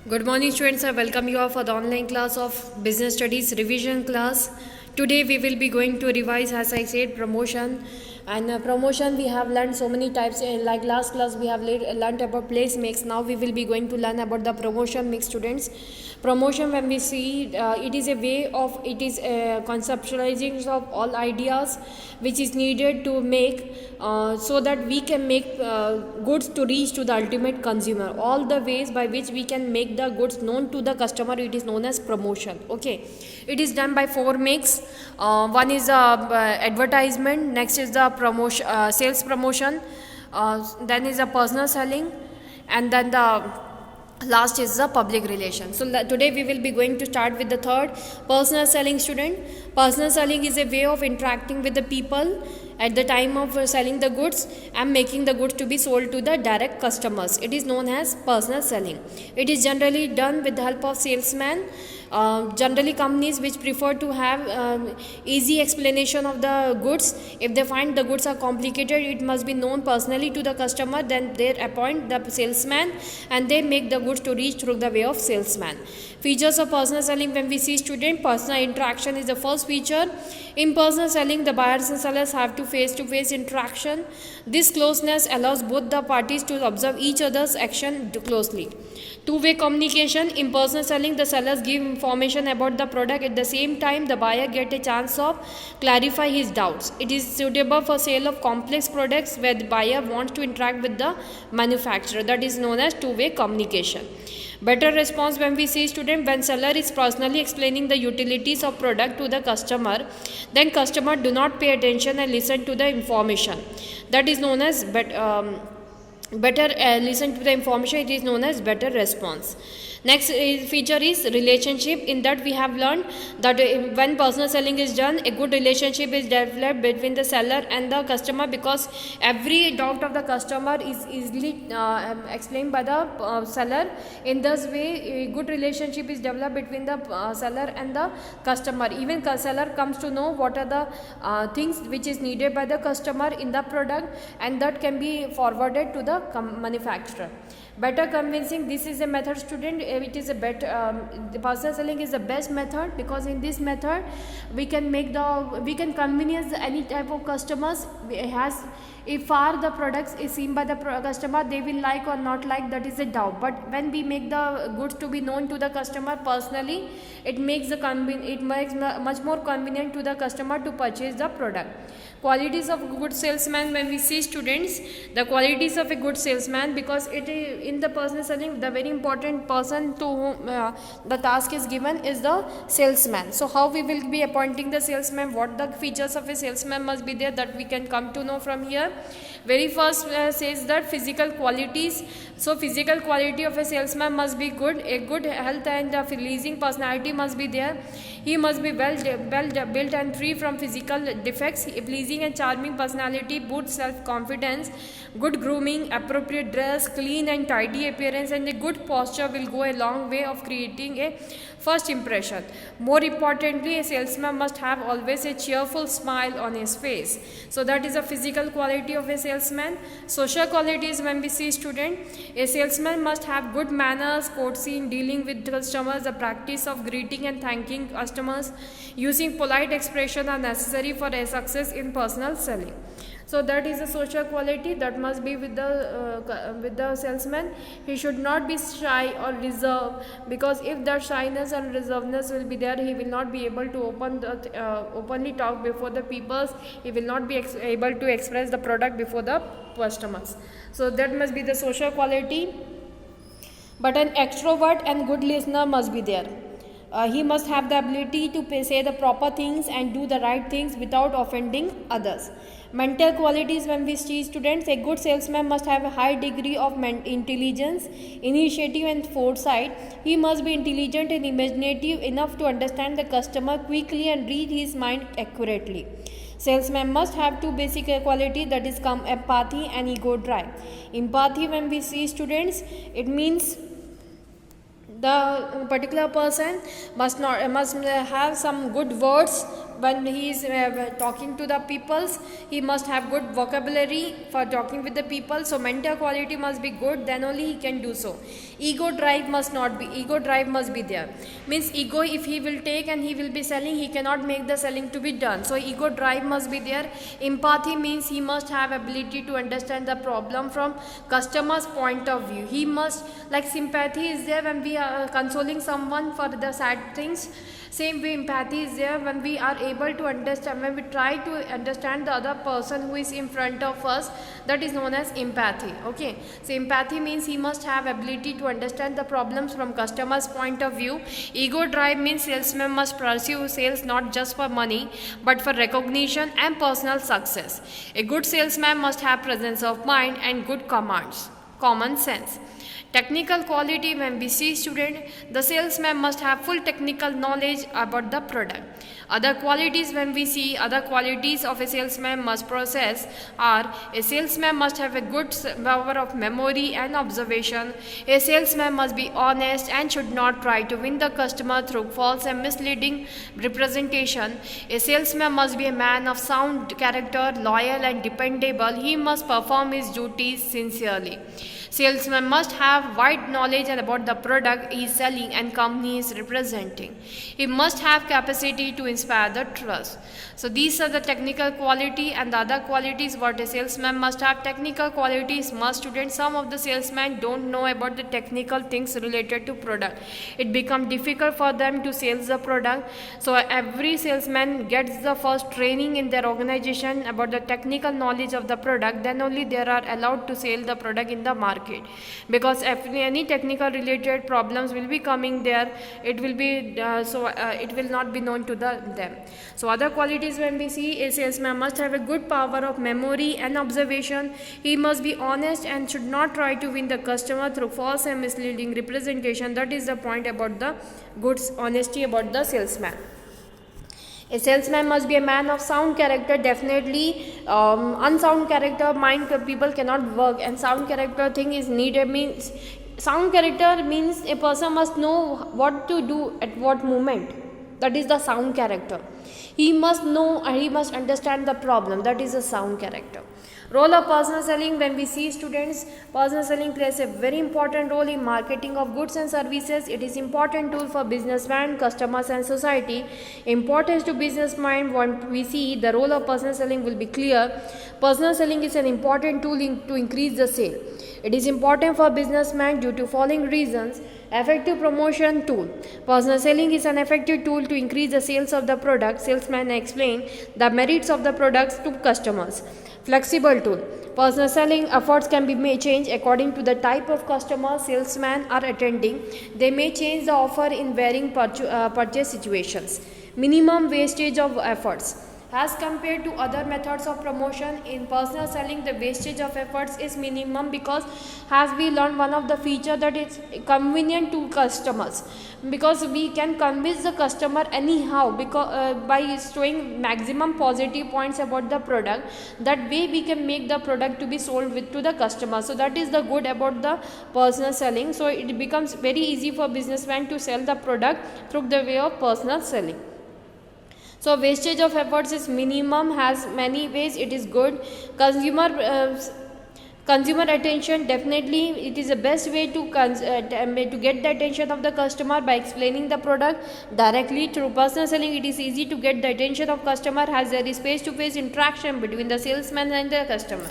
Good morning, students. I welcome you all for the online class of Business Studies revision class. Today we will be going to revise, as I said, promotion. And promotion we have learned so many types. Like last class we have learned about place mix. Now we will be going to learn about the promotion mix, students. Promotion, when we see, it is a way of, it is conceptualizing of all ideas which is needed to make so that we can make goods to reach to the ultimate consumer. All the ways by which we can make the goods known to the customer, it is known as promotion. Okay, it is done by four mix. One is advertisement, next is the promotion, sales promotion, then is the personal selling, and then the last is the public relations. So today we will be going to start with the third, personal selling, student. Personal selling is a way of interacting with the people at the time of selling the goods and making the goods to be sold to the direct customers. It is known as personal selling. It is generally done with the help of salesman. Generally companies which prefer to have easy explanation of the goods. If they find the goods are complicated, it must be known personally to the customer, then they appoint the salesman and they make the goods to reach through the way of salesman. Features of personal selling, when we see, student, personal interaction is the first feature. In personal selling, the buyers and sellers have to face interaction. This closeness allows both the parties to observe each other's action closely. Two-way communication. In personal selling, the sellers give information about the product. At the same time, the buyer get a chance of clarify his doubts. It is suitable for sale of complex products where the buyer wants to interact with the manufacturer. That is known as two-way communication. Better response, when we see, student, when seller is personally explaining the utilities of product to the customer, then customer do not pay attention and listen to the information. That is known as better listen to the information. It is known as better response. Next feature is relationship. In that we have learned that when personal selling is done, a good relationship is developed between the seller and the customer, because every doubt of the customer is easily explained by the seller. In this way, a good relationship is developed between the seller and the customer. Even seller comes to know what are the things which is needed by the customer in the product, and that can be forwarded to the manufacturer. Better convincing, this is a method, student. It is a better the personal selling is the best method, because in this method we can convenience any type of customers. It has, if far the products is seen by the customer, they will like or not like, that is a doubt. But when we make the goods to be known to the customer personally, it makes much more convenient to the customer to purchase the product. Qualities of a good salesman, when we see, students, the qualities of a good salesman, because it is in the personal selling, the very important person to whom the task is given is the salesman. So how we will be appointing the salesman, what the features of a salesman must be there, that we can come to know from here. Very first says that physical qualities. So physical quality of a salesman must be good. A good health and pleasing personality must be there. He must be well built and free from physical defects. A pleasing and charming personality boosts self-confidence. Good grooming, appropriate dress, clean and tidy appearance, and a good posture will go a long way of creating a first impression. More importantly, a salesman must have always a cheerful smile on his face. So that is a physical quality of a salesman. Social qualities, when we see, student, a salesman must have good manners, courtesy in dealing with customers. The practice of greeting and thanking customers using polite expression are necessary for a success in personal selling. So that is a social quality that must be with the salesman. He should not be shy or reserved, because if that shyness and reservedness will be there, he will not be able to openly talk before the people. He will not be able to express the product before the customers. So that must be the social quality. But an extrovert and good listener must be there. He must have the ability to say the proper things and do the right things without offending others. Mental qualities, when we see, students, a good salesman must have a high degree of intelligence, initiative and foresight. He must be intelligent and imaginative enough to understand the customer quickly and read his mind accurately. Salesman must have two basic qualities, that is empathy and ego drive. Empathy, when we see, students, it means the particular person must have some good words when he is talking to the peoples, he must have good vocabulary for talking with the people. So mentor quality must be good, then only he can do so. Ego drive must not be, ego drive must be there. Means ego, if he will take and he will be selling, he cannot make the selling to be done. So ego drive must be there. Empathy means he must have ability to understand the problem from customer's point of view. He must, like sympathy is there when we are consoling someone for the sad things. Same way empathy is there when we are able to understand, when we try to understand the other person who is in front of us. That is known as empathy. Okay, so empathy means he must have ability to understand the problems from customer's point of view. Ego drive means salesman must pursue sales not just for money but for recognition and personal success. A good salesman must have presence of mind and good commands, common sense. Technical quality, when we see student, the salesman must have full technical knowledge about the product. Other qualities, when we see other qualities of a salesman must possess are: a salesman must have a good power of memory and observation. A salesman must be honest and should not try to win the customer through false and misleading representation. A salesman must be a man of sound character, loyal and dependable. He must perform his duties sincerely. Salesman must have wide knowledge about the product he is selling and company is representing. He must have capacity to inspire the trust. So these are the technical quality, and the other qualities what a salesman must have. Technical qualities must, students, some of the salesmen don't know about the technical things related to product. It becomes difficult for them to sell the product. So every salesman gets the first training in their organization about the technical knowledge of the product, then only they are allowed to sell the product in the market. Because if any technical related problems will be coming there, it will be it will not be known to them. So other qualities, when we see, a salesman must have a good power of memory and observation. He must be honest and should not try to win the customer through false and misleading representation. That is the point about the good honesty about the salesman. A salesman must be a man of sound character, definitely. Unsound character, mind people cannot work, and sound character thing is needed. Means sound character means a person must know what to do at what moment. That is the sound character. He must know and he must understand the problem. That is a sound character. Role of personal selling, when we see, students, personal selling plays a very important role in marketing of goods and services. It is important tool for businessmen, customers and society. Importance to businessmen, when we see, the role of personal selling will be clear. Personal selling is an important tool to increase the sale. It is important for businessmen due to following reasons. Effective promotion tool. Personal selling is an effective tool to increase the sales of the product. Salesman explain the merits of the products to customers. Flexible tool. Personal selling efforts can be changed according to the type of customer salesmen are attending. They may change the offer in varying purchase situations. Minimum wastage of efforts. As compared to other methods of promotion, in personal selling, the wastage of efforts is minimum, because as we learned, one of the feature that it's convenient to customers, because we can convince the customer anyhow, because by showing maximum positive points about the product. That way we can make the product to be sold to the customer. So that is the good about the personal selling. So it becomes very easy for businessmen to sell the product through the way of personal selling. So wastage of efforts is minimum, has many ways it is good. Consumer attention, definitely it is the best way to get the attention of the customer by explaining the product directly. Through personal selling, it is easy to get the attention of customer, as there is face-to-face interaction between the salesman and the customer.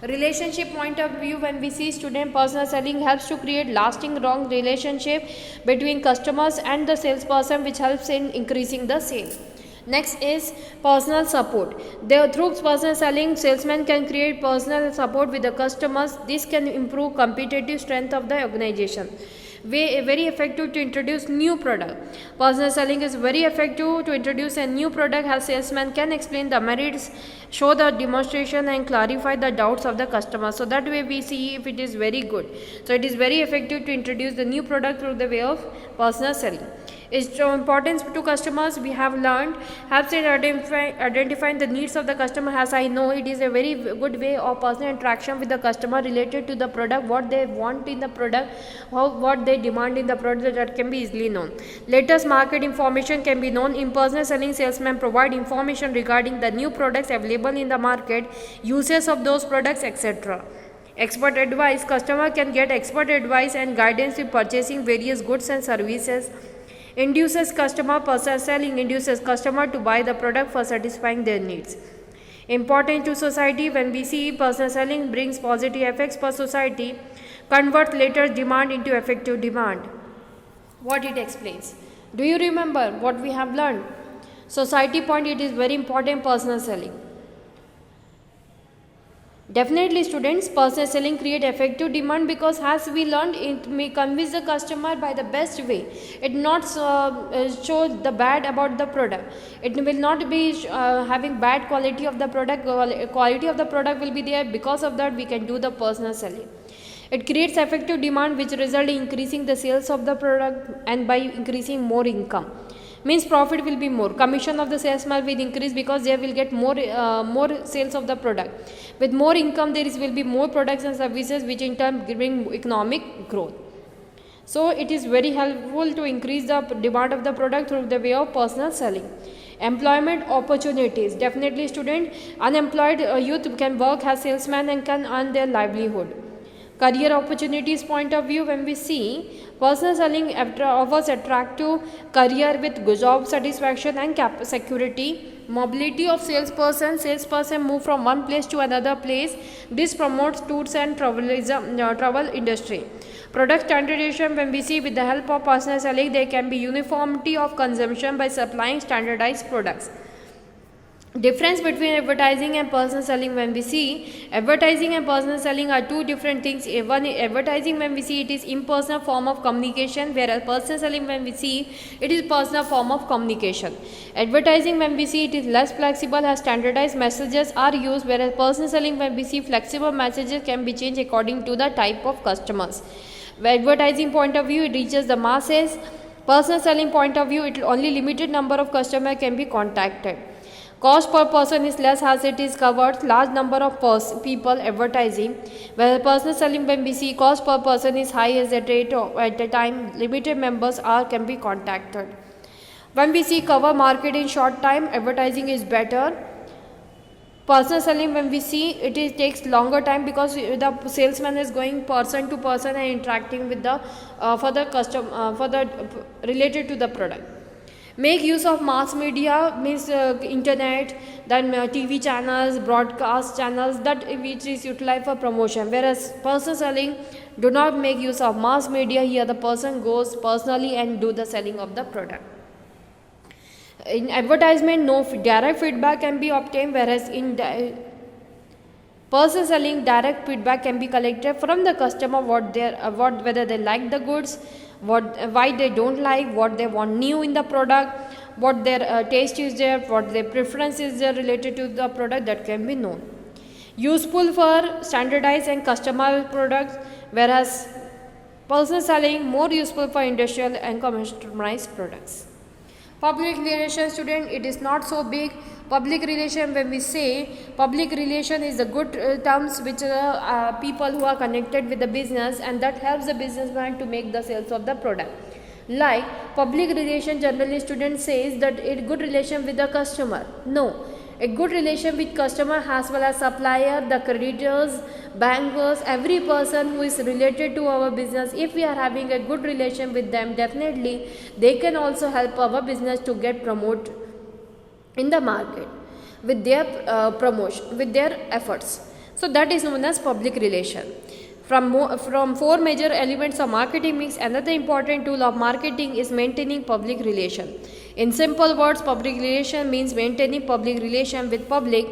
Relationship point of view, when we see, student, personal selling helps to create lasting long relationship between customers and the salesperson, which helps in increasing the sale. Next is personal support. Through personal selling, salesmen can create personal support with the customers. This can improve competitive strength of the organization. Very effective to introduce new product. Personal selling is very effective to introduce a new product, as salesman can explain the merits, show the demonstration and clarify the doubts of the customer. So that way we see if it is very good. So it is very effective to introduce the new product through the way of personal selling. Its importance to customers we have learned, helps in identifying the needs of the customer. As I know, it is a very good way of personal interaction with the customer related to the product, what they want in the product, what they demand in the product, that can be easily known. Latest market information can be known. In personal selling, salesmen provide information regarding the new products available in the market, uses of those products, etc. Expert advice, customer can get expert advice and guidance in purchasing various goods and services. Induces customer, personal selling induces customer to buy the product for satisfying their needs. Important to society, when we see personal selling brings positive effects for society, convert later demand into effective demand. What it explains? Do you remember what we have learned? Society point, it is very important personal selling. Definitely students, personal selling create effective demand because as we learned, it may convince the customer by the best way. It not show the bad about the product. It will not be having bad quality of the product. Quality of the product will be there. Because of that, we can do the personal selling. It creates effective demand which result in increasing the sales of the product and by increasing more income. Means profit will be more. Commission of the salesman will increase because they will get more sales of the product. With more income, there will be more products and services which in turn bring economic growth. So it is very helpful to increase the demand of the product through the way of personal selling. Employment opportunities. Definitely student, unemployed youth can work as salesman and can earn their livelihood. Career opportunities point of view, when we see, personal selling offers attractive career with good job satisfaction and security. Mobility of salesperson move from one place to another place. This promotes tours and travel industry. Product standardization, when we see, with the help of personal selling, there can be uniformity of consumption by supplying standardized products. Difference between advertising and personal selling, when we see, advertising and personal selling are two different things. One, advertising, when we see, it is impersonal form of communication, whereas personal selling, when we see, it is personal form of communication. Advertising, when we see, it is less flexible as standardized messages are used, whereas personal selling, when we see, flexible messages can be changed according to the type of customers. Advertising point of view, it reaches the masses. Personal selling point of view, it only limited number of customers can be contacted. Cost per person is less as it is covered large number of people advertising, where personal selling, when we see, cost per person is high as at the time limited members can be contacted. When we see cover market in short time, advertising is better. Personal selling, when we see, it takes longer time because the salesman is going person to person and interacting with the related to the product. Make use of mass media, means internet, then TV channels, broadcast channels, that which is utilized for promotion. Whereas personal selling do not make use of mass media. Here the person goes personally and do the selling of the product. In advertisement, no direct feedback can be obtained, whereas in personal selling, direct feedback can be collected from the customer, whether they like the goods, why they don't like, what they want new in the product, what their taste is there, what their preference is there related to the product, that can be known. Useful for standardized and customized products, whereas personal selling more useful for industrial and customized products. Public relation, student, it is not so big. Public relation, when we say, public relation is the good terms which people who are connected with the business, and that helps the businessman to make the sales of the product. Like public relation, generally student says that a good relation with the customer. No, a good relation with customer as well as supplier, the creditors, bankers, every person who is related to our business. If we are having a good relation with them, definitely they can also help our business to get promoted in the market with their promotion, with their efforts. So that is known as public relation. From four major elements of marketing mix, another important tool of marketing is maintaining public relation. In simple words, public relation means maintaining public relation with public.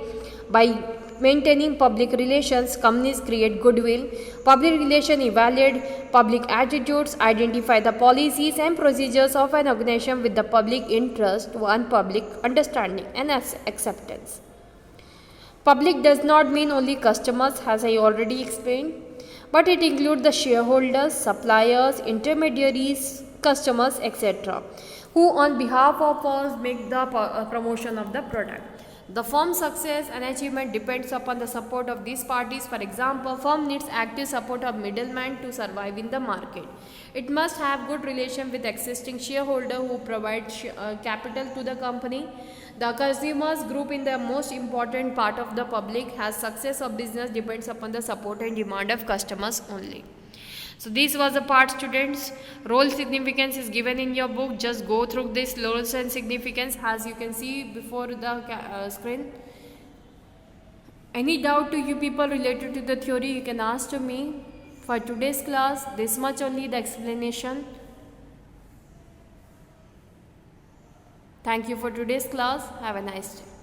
By maintaining public relations, companies create goodwill. Public relation evaluate public attitudes, identify the policies and procedures of an organization with the public interest, and public understanding and acceptance. Public does not mean only customers, as I already explained, but it includes the shareholders, suppliers, intermediaries, customers, etc., who on behalf of firms make the promotion of the product. The firm's success and achievement depends upon the support of these parties. For example, firm needs active support of middlemen to survive in the market. It must have good relation with existing shareholder who provide capital to the company. The consumers group in the most important part of the public has success of business depends upon the support and demand of customers only. So this was the part, students. Role significance is given in your book. Just go through this roles and significance as you can see before the screen. Any doubt to you people related to the theory, you can ask to me. For today's class, this much only the explanation. Thank you for today's class. Have a nice day.